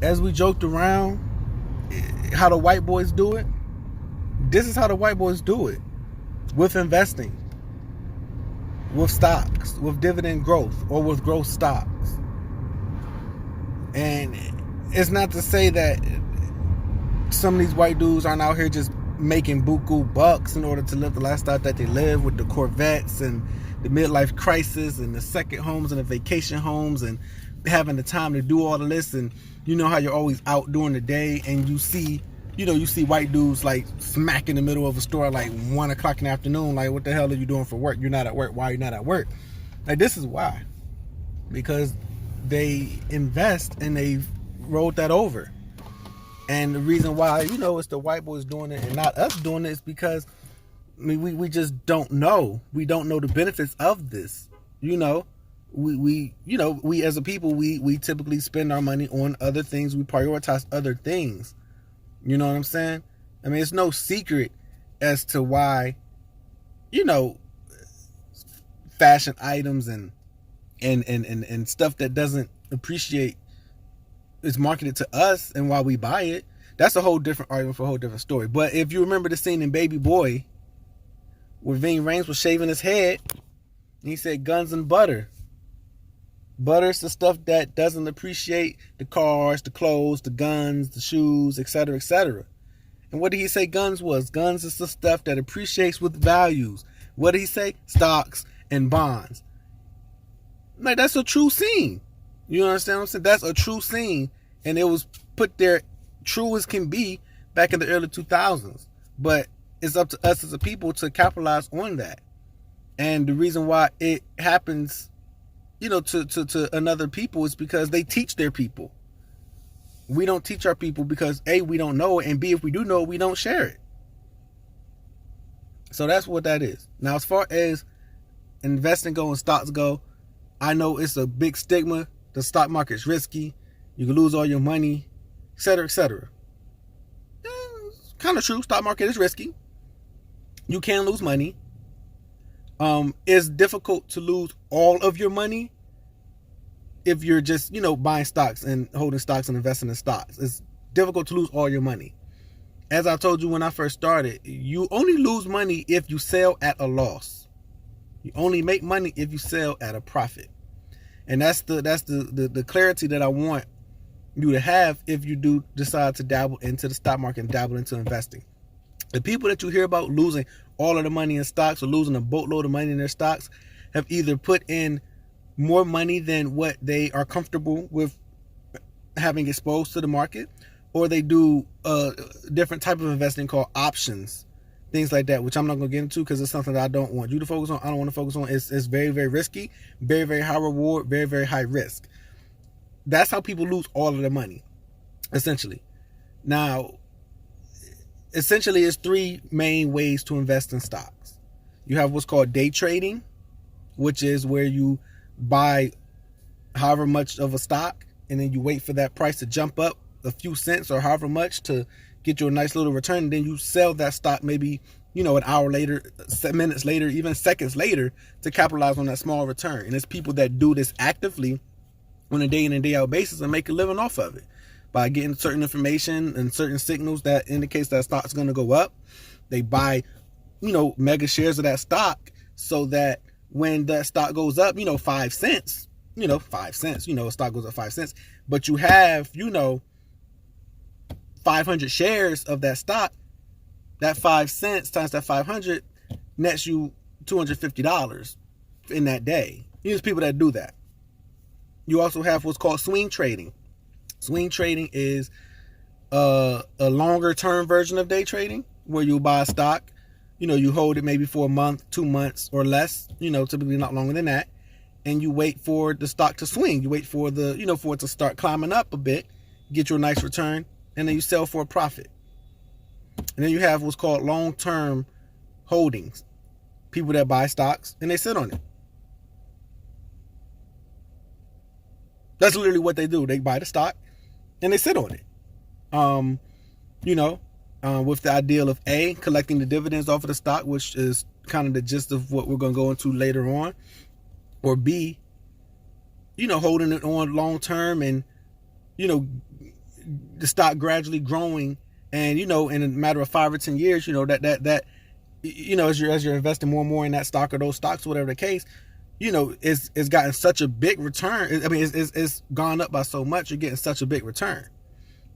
as we joked around, how the white boys do it, this is how the white boys do it. With investing, with stocks, with dividend growth, or with growth stocks. And it's not to say that some of these white dudes aren't out here just making buku bucks in order to live the lifestyle that they live, with the Corvettes and the midlife crisis and the second homes and the vacation homes and having the time to do all of this. And you know how you're always out during the day and you see white dudes like smack in the middle of a store like 1 o'clock in the afternoon. Like, what the hell are you doing for work? You're not at work. Why are you not at work? Like, this is why. Because they invest and they've rolled that over. And the reason why, it's the white boys doing it and not us doing it is because, we just don't know. We don't know the benefits of this. We as a people, we typically spend our money on other things. We prioritize other things. You know what I'm saying? I mean, it's no secret as to why, fashion items and stuff that doesn't appreciate is marketed to us and why we buy it. That's a whole different argument for a whole different story. But if you remember the scene in Baby Boy where Ving Rhames was shaving his head and he said guns and butter. Butter's the stuff that doesn't appreciate the cars, the clothes, the guns, the shoes, etc., etc. And what did he say guns was? Guns is the stuff that appreciates with values. What did he say? Stocks and bonds. Like, that's a true scene. You understand what I'm saying? That's a true scene. And it was put there true as can be back in the early 2000s. But it's up to us as a people to capitalize on that. And the reason why it happens, to another people is because they teach their people. We don't teach our people because A, we don't know it, and B, if we do know it, we don't share it. So that's what that is. Now, as far as investing go and stocks go, I know it's a big stigma. The stock market's risky. You can lose all your money, etc., etc. It's kind of true. Stock market is risky. You can lose money. It's difficult to lose all of your money if you're just, buying stocks and holding stocks and investing in stocks. It's difficult to lose all your money. As I told you when I first started, you only lose money if you sell at a loss. You only make money if you sell at a profit. And that's the clarity that I want you to have if you do decide to dabble into the stock market and dabble into investing. The people that you hear about losing all of the money in stocks or losing a boatload of money in their stocks have either put in more money than what they are comfortable with having exposed to the market, or they do a different type of investing called options, things like that, which I'm not going to get into because it's something that I don't want you to focus on. I don't want to focus on. It's very, very risky, very, very high reward, very, very high risk. That's how people lose all of their money, essentially. Now, essentially, it's three main ways to invest in stocks. You have what's called day trading, which is where you buy however much of a stock and then you wait for that price to jump up a few cents or however much to get you a nice little return. And then you sell that stock maybe, an hour later, minutes later, even seconds later to capitalize on that small return. And it's people that do this actively on a day in and day out basis and make a living off of it by getting certain information and certain signals that indicates that stock's going to go up. They buy, mega shares of that stock so that when that stock goes up, 5 cents, a stock goes up 5 cents, but you have, 500 shares of that stock, that 5 cents times that 500 nets you $250 in that day. There's people that do that. You also have what's called swing trading. Swing trading is a longer term version of day trading where you buy a stock, you hold it maybe for a month, 2 months or less, typically not longer than that. And you wait for the stock to swing. You wait for for it to start climbing up a bit, get you a nice return, and then you sell for a profit. And then you have what's called long-term holdings. People that buy stocks and they sit on it. That's literally what they do. They buy the stock and they sit on it. With the ideal of A, collecting the dividends off of the stock, which is kind of the gist of what we're going to go into later on, or B, holding it on long term and, the stock gradually growing, and in a matter of 5 or 10 years, that as you're investing more and more in that stock or those stocks, whatever the case, it's gotten such a big return. I mean, it's gone up by so much. You're getting such a big return.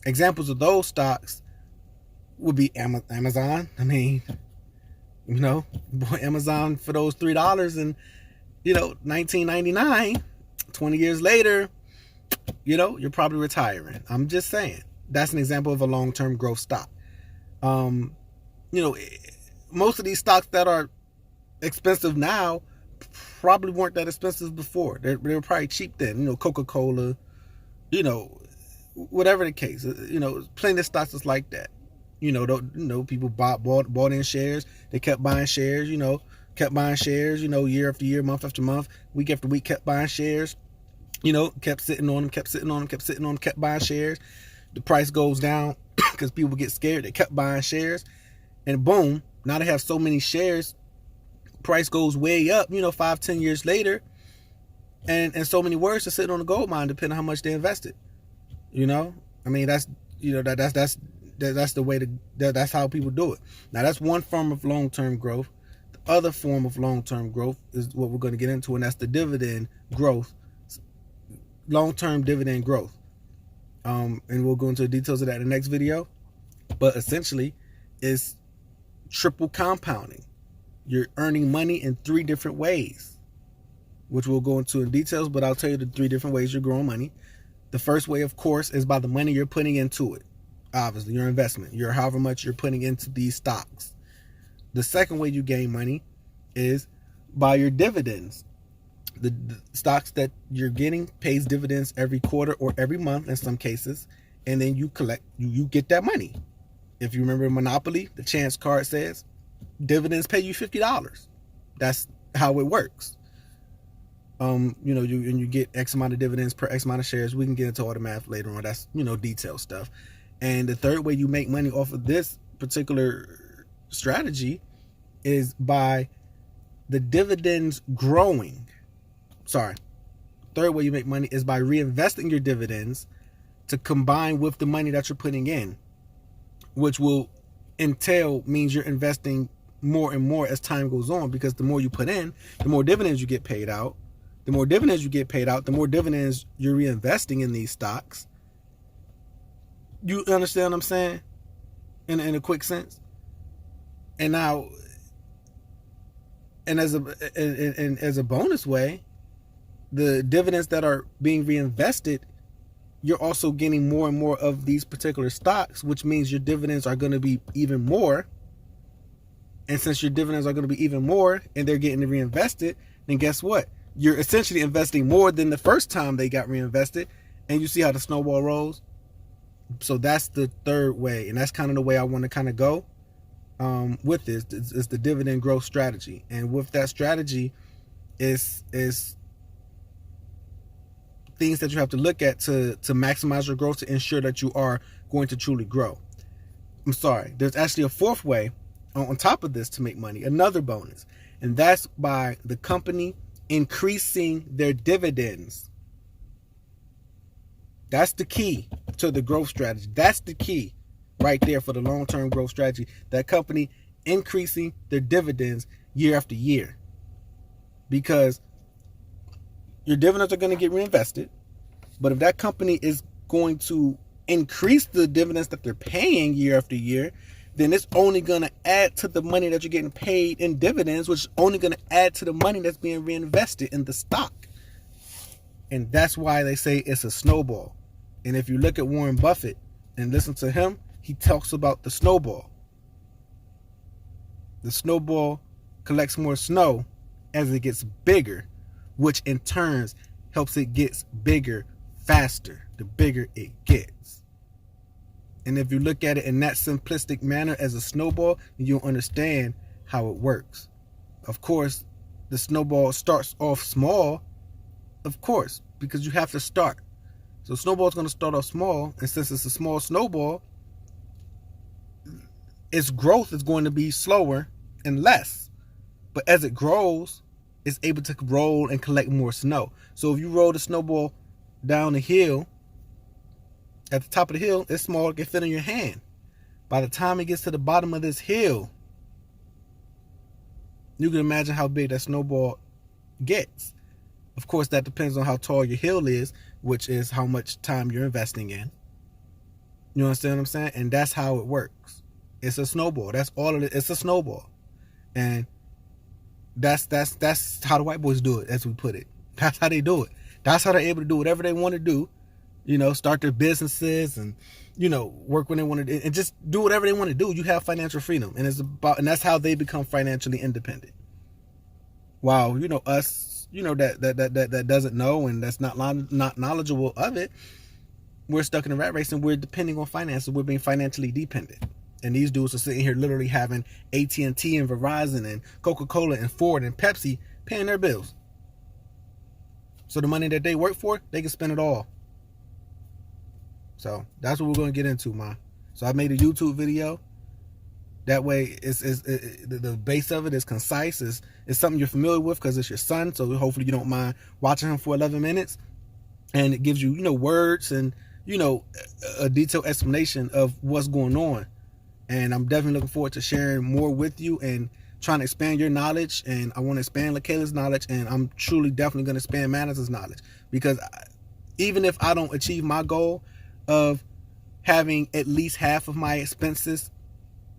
Examples of those stocks would be Amazon. I mean, Amazon for those $3 in 1999. 20 years later, you're probably retiring. I'm just saying. That's an example of a long-term growth stock. Most of these stocks that are expensive now probably weren't that expensive before. They were probably cheap then. Coca-Cola, whatever the case. Plenty of stocks is like that. People bought in shares. They kept buying shares. Kept buying shares. Year after year, month after month, week after week, kept buying shares. Kept sitting on them, kept buying shares. The price goes down because people get scared. They kept buying shares, and boom, now they have so many shares. Price goes way up, 5-10 years later, and so many worse are sitting on the gold mine, depending on how much they invested. I mean, that's the way that's how people do it. Now, that's one form of long-term growth. The other form of long-term growth is what we're going to get into, and that's the dividend growth, long-term dividend growth. And we'll go into the details of that in the next video. But essentially, it's triple compounding. You're earning money in 3 different ways, which we'll go into in details, but I'll tell you the 3 different ways you're growing money. The first way, of course, is by the money you're putting into it. Obviously, your investment, however much you're putting into these stocks. The second way you gain money is by your dividends. The stocks that you're getting pays dividends every quarter or every month in some cases, and then you get that money. If you remember Monopoly, the chance card says dividends pay you $50. That's how it works. You get X amount of dividends per X amount of shares. We can get into all the math later on. That's detailed stuff. And the third way you make money off of this particular strategy is by the dividends growing. Third way you make money is by reinvesting your dividends to combine with the money that you're putting in, which will means you're investing more and more as time goes on, because the more you put in, the more dividends you get paid out. The more dividends you get paid out, the more dividends you're reinvesting in these stocks. You understand what I'm saying? In a quick sense. And now, and as a bonus way, the dividends that are being reinvested, you're also getting more and more of these particular stocks, which means your dividends are going to be even more. And since your dividends are going to be even more and they're getting reinvested, then guess what? You're essentially investing more than the first time they got reinvested. And you see how the snowball rolls? So that's the third way. And that's kind of the way I want to kind of go with this. It's the dividend growth strategy. And with that strategy is things that you have to look at to maximize your growth, to ensure that you are going to truly grow. I'm sorry. There's actually a fourth way on top of this to make money, another bonus. And that's by the company increasing their dividends. That's the key to the growth strategy. That's the key right there for the long-term growth strategy. That company increasing their dividends year after year. Because your dividends are going to get reinvested. But if that company is going to increase the dividends that they're paying year after year, then it's only going to add to the money that you're getting paid in dividends, which is only going to add to the money that's being reinvested in the stock. And that's why they say it's a snowball. And if you look at Warren Buffett and listen to him, he talks about the snowball. The snowball collects more snow as it gets bigger, which in turn helps it get bigger faster, the bigger it gets. And if you look at it in that simplistic manner as a snowball, you'll understand how it works. Of course, the snowball starts off small, of course, because you have to start. So snowball's going to start off small, and since it's a small snowball, its growth is going to be slower and less. But as it grows, it's able to roll and collect more snow. So if you roll the snowball down the hill At the top of the hill, it's small, it can fit in your hand. By the time it gets to the bottom of this hill, you can imagine how big that snowball gets. Of course, that depends on how tall your hill is, which is how much time you're investing in. You understand what I'm saying? And that's how it works. It's a snowball. That's all of it. It's a snowball. And that's how the white boys do it, as we put it. That's how they do it. That's how they're able to do whatever they want to do. You know, start their businesses and, you know, work when they want to, and just do whatever they want to do. You have financial freedom, and and that's how they become financially independent. While, you know, us, you know, that doesn't know and that's not knowledgeable of it, we're stuck in a rat race and we're depending on finances. We're being financially dependent. And these dudes are sitting here literally having AT&T and Verizon and Coca-Cola and Ford and Pepsi paying their bills. So the money that they work for, they can spend it all. So that's what we're going to get into, man. So I made a YouTube video. That way, the base of it is concise. It's something you're familiar with because it's your son. So hopefully you don't mind watching him for 11 minutes. And it gives you, you know, words and, you know, a detailed explanation of what's going on. And I'm definitely looking forward to sharing more with you and trying to expand your knowledge. And I want to expand LaKayla's knowledge. And I'm truly definitely going to expand Madison's knowledge. Because even if I don't achieve my goal of having at least half of my expenses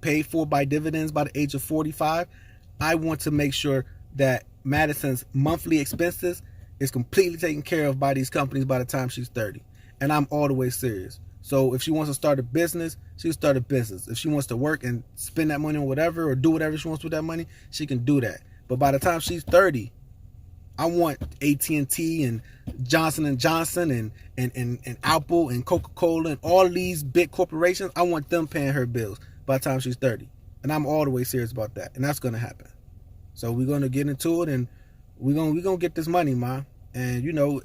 paid for by dividends by the age of 45, I want to make sure that Madison's monthly expenses is completely taken care of by these companies by the time she's 30. And I'm all the way serious. So if she wants to start a business, she'll start a business. If she wants to work and spend that money on whatever or do whatever she wants with that money, she can do that. But by the time she's 30, I want AT&T and Johnson & Johnson and Apple and Coca-Cola and all these big corporations, I want them paying her bills by the time she's 30. And I'm all the way serious about that. And that's going to happen. So we're going to get into it and we're going to get this money, man. And, you know,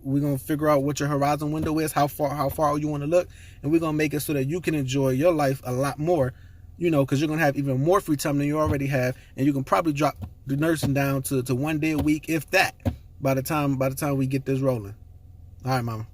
we're going to figure out what your horizon window is, how far you want to look. And we're going to make it so that you can enjoy your life a lot more, you know, because you're going to have even more free time than you already have. And you can probably drop the nursing down to 1 day a week, if that, by the time we get this rolling. All right, mama.